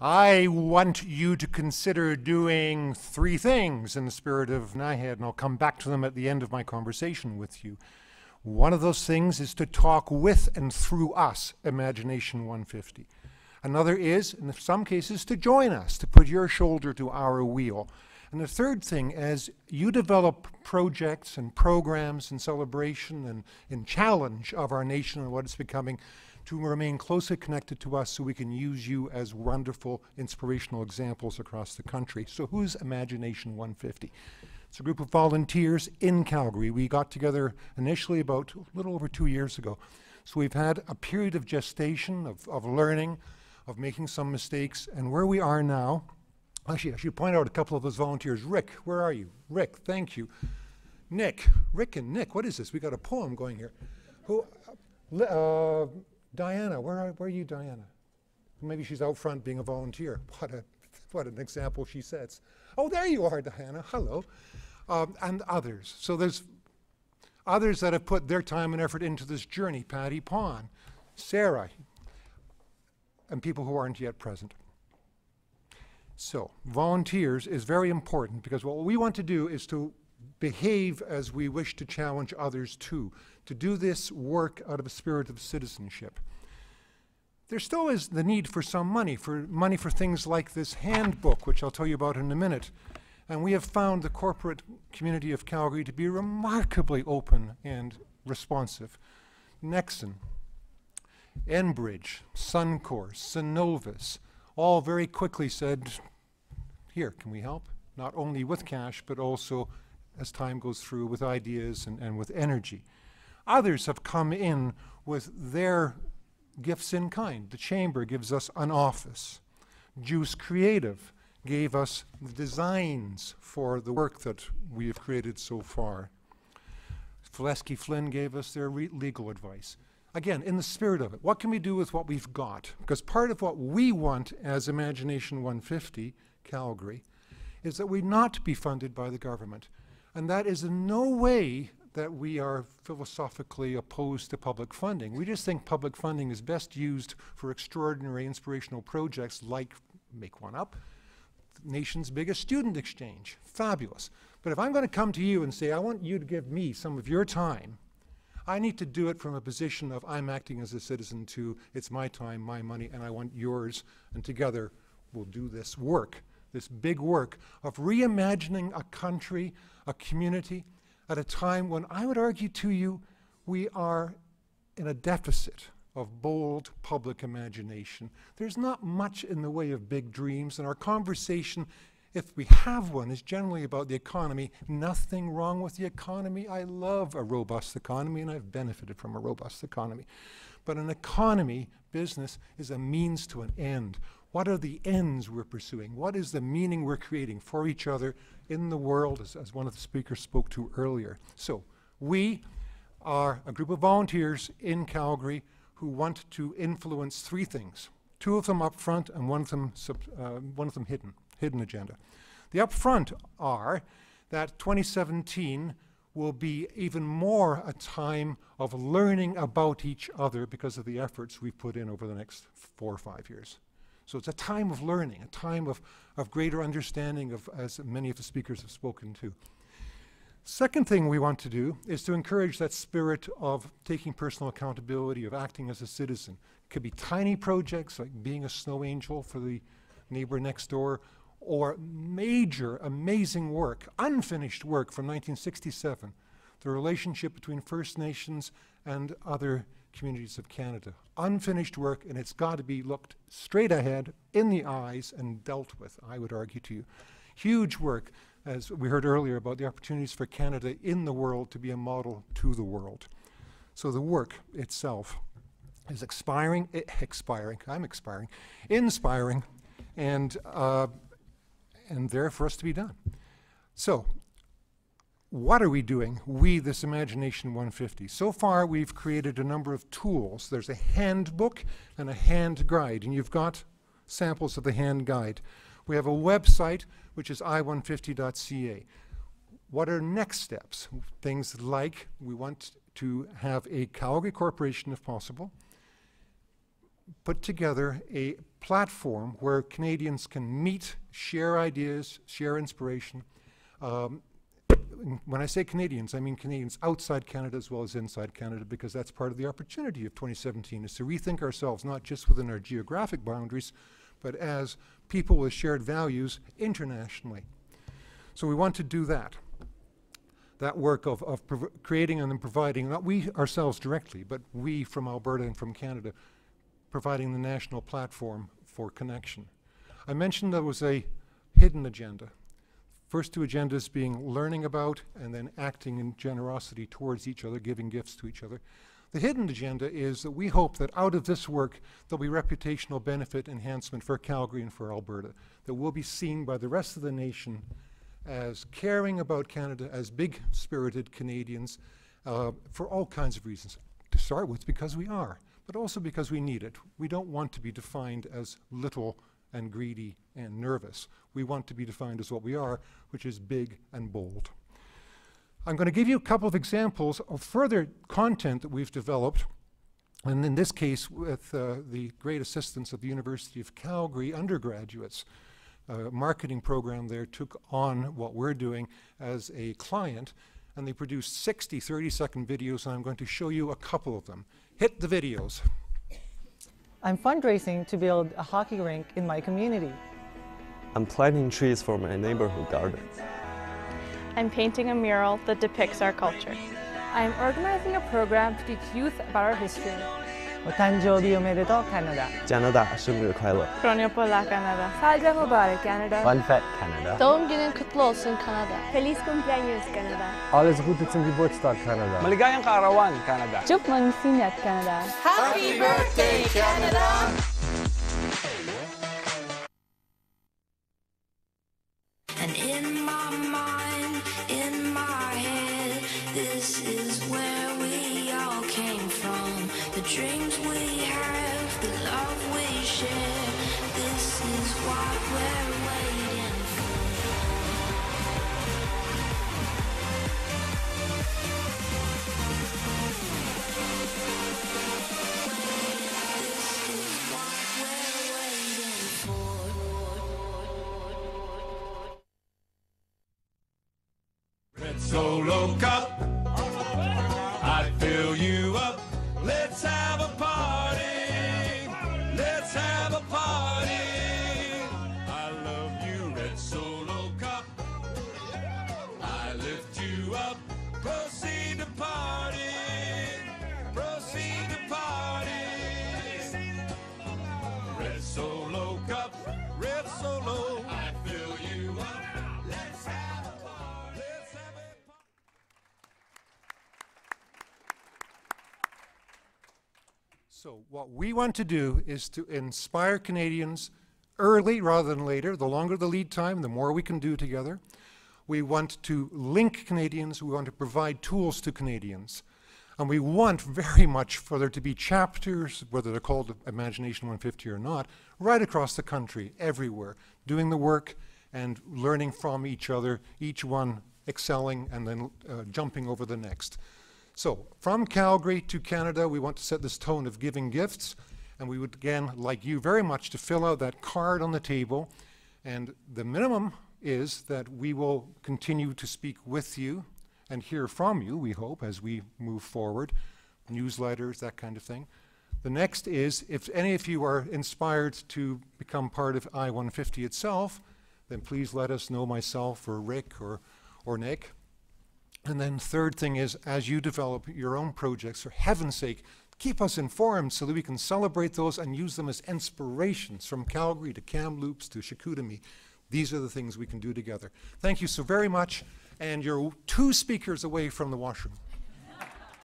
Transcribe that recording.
I want you to consider doing 3 things in the spirit of NIHAD, and I'll come back to them at the end of my conversation with you. One of those things is to talk with and through us, Imagination 150. Another is, in some cases, to join us, to put your shoulder to our wheel. And the third thing, as you develop projects and programs and celebration and in challenge of our nation and what it's becoming, to remain closely connected to us so we can use you as wonderful, inspirational examples across the country. So who's Imagination 150? It's a group of volunteers in Calgary. We got together initially about a little over 2 years ago. So we've had a period of gestation, of learning, of making some mistakes, and where we are now, actually I should point out a couple of those volunteers. Rick, where are you? Rick, thank you. Nick, Rick and Nick, what is this? We got a poem going here. Who? Diana, where are you, Diana? Maybe she's out front being a volunteer. What an example she sets. Oh, there you are, Diana. Hello. And others. So there's others that have put their time and effort into this journey. Patty Pond, Sarah, and people who aren't yet present. So volunteers is very important because what we want to do is to behave as we wish to challenge others too, to do this work out of a spirit of citizenship. There still is the need for some money for things like this handbook, which I'll tell you about in a minute. And we have found the corporate community of Calgary to be remarkably open and responsive. Nexon, Enbridge, Suncor, Synovus, all very quickly said, here, can we help? Not only with cash, but also as time goes through with ideas and with energy. Others have come in with their gifts in kind. The Chamber gives us an office. Juice Creative gave us the designs for the work that we have created so far. Fleske Flynn gave us their legal advice. Again, in the spirit of it, what can we do with what we've got? Because part of what we want as Imagination 150, Calgary, is that we not be funded by the government. And that is in no way that we are philosophically opposed to public funding. We just think public funding is best used for extraordinary inspirational projects like, make one up, the nation's biggest student exchange. Fabulous. But if I'm going to come to you and say, I want you to give me some of your time, I need to do it from a position of I'm acting as a citizen too. It's my time, my money, and I want yours. And together we'll do this work, this big work of reimagining a country, a community, at a time when I would argue to you we are in a deficit of bold public imagination. There's not much in the way of big dreams, and our conversation, if we have one, is generally about the economy. Nothing wrong with the economy. I love a robust economy, and I've benefited from a robust economy. But an economy, business, is a means to an end. What are the ends we're pursuing? What is the meaning we're creating for each other in the world, as one of the speakers spoke to earlier? So we are a group of volunteers in Calgary who want to influence 3 things. 2 of them up front and one of them hidden agenda. The up front are that 2017 will be even more a time of learning about each other because of the efforts we've put in over the next 4 or 5 years. So it's a time of learning, a time of greater understanding, of, as many of the speakers have spoken to. Second thing we want to do is to encourage that spirit of taking personal accountability, of acting as a citizen. It could be tiny projects like being a snow angel for the neighbor next door, or major, amazing work, unfinished work from 1967, the relationship between First Nations and other communities of Canada. Unfinished work, and it's got to be looked straight ahead, in the eyes, and dealt with, I would argue to you. Huge work, as we heard earlier, about the opportunities for Canada in the world to be a model to the world. So the work itself is inspiring, and there for us to be done. So, what are we doing, we, this Imagination 150? So far, we've created a number of tools. There's a handbook and a hand guide, and you've got samples of the hand guide. We have a website, which is i150.ca. What are next steps? Things like we want to have a Calgary corporation, if possible, put together a platform where Canadians can meet, share ideas, share inspiration. When I say Canadians, I mean Canadians outside Canada as well as inside Canada, because that's part of the opportunity of 2017, is to rethink ourselves, not just within our geographic boundaries, but as people with shared values internationally. So we want to do that. That work of creating and then providing, not we ourselves directly, but we from Alberta and from Canada, providing the national platform for connection. I mentioned there was a hidden agenda. First two agendas being learning about and then acting in generosity towards each other, giving gifts to each other. The hidden agenda is that we hope that out of this work there'll be reputational benefit enhancement for Calgary and for Alberta, that will be seen by the rest of the nation as caring about Canada, as big-spirited Canadians, for all kinds of reasons. To start with, because we are, but also because we need it. We don't want to be defined as little and greedy and nervous. We want to be defined as what we are, which is big and bold. I'm going to give you a couple of examples of further content that we've developed, and in this case with the great assistance of the University of Calgary undergraduates. A marketing program there took on what we're doing as a client, and they produced 60 30-second videos, and I'm going to show you a couple of them. Hit the videos. I'm fundraising to build a hockey rink in my community. I'm planting trees for my neighborhood garden. I'm painting a mural that depicts our culture. I'm organizing a program to teach youth about our history. お誕生日おめでとう、カナダ。加拿大生日快乐。 Kronya Pola, Canada. Salve Mubarak, Canada. Bonfet, Canada. Doğum günün kutlu olsun Kanada. Feliz cumpleaños, Canada. Alles Gute zum Geburtstag, Canada. Maligayang kaarawan, Canada. Chúc mừng sinh nhật, Canada. Happy birthday, Canada. And in my mind, in my head, this is where we all came from. The dreams we have, the love we share, this is what we're waiting for. This is what we're waiting for. Red Solo Cup, I fill you up. Let's have a party. Let's have a party. I love you, Red Solo Cup. I lift you up. Proceed to party. Proceed to party. Red Solo Cup. Red Solo. I fill you up. Let's have a party. Let's have a party. So what we want to do is to inspire Canadians early rather than later. The longer the lead time, the more we can do together. We want to link Canadians. We want to provide tools to Canadians. And we want very much for there to be chapters, whether they're called Imagination 150 or not, right across the country, everywhere, doing the work and learning from each other, each one excelling and then jumping over the next. So from Calgary to Canada, we want to set this tone of giving gifts, and we would again like you very much to fill out that card on the table, and the minimum is that we will continue to speak with you and hear from you, we hope, as we move forward, newsletters, that kind of thing. The next is, if any of you are inspired to become part of I-150 itself, then please let us know, myself or Rick or Nick. And then third thing is, as you develop your own projects, for heaven's sake, keep us informed so that we can celebrate those and use them as inspirations from Calgary to Kamloops to Chicoutimi. These are the things we can do together. Thank you so very much, and you're 2 speakers away from the washroom.